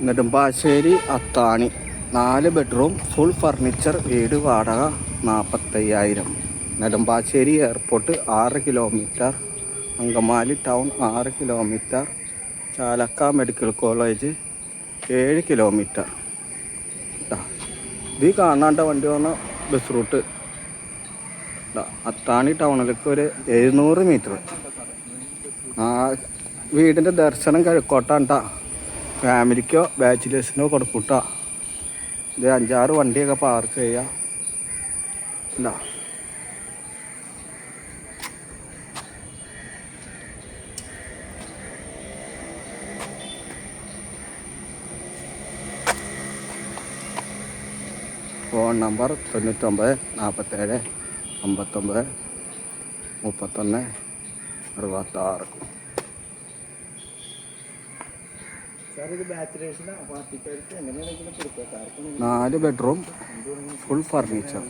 നെടുമ്പാശ്ശേരി അത്താണി 4 bedroom full furniture വീട് വാടക 45,000. Nedumbassery airport 6 kilometre, Angamaly town 6 kilometre, Chalakka medical college 7 kilometre. ഇത് കാണാണ്ട വണ്ടി വന്ന ബസ് റൂട്ട് അത്താണി ടൗണിലേക്ക് ഒരു 700 മീറ്റർ. വീടിൻ്റെ ദർശനം കിഴക്കോട്ടാണ്ടാ. ഫാമിലിക്കോ ബാച്ചിലേഴ്സിനോ കൊടുക്കൂട്ടാ. ഇത് 5-6 വണ്ടിയൊക്കെ പാർക്ക് ചെയ്യാം. ഇല്ല phone number 99 47 59 31 66. 4 bedroom full furniture.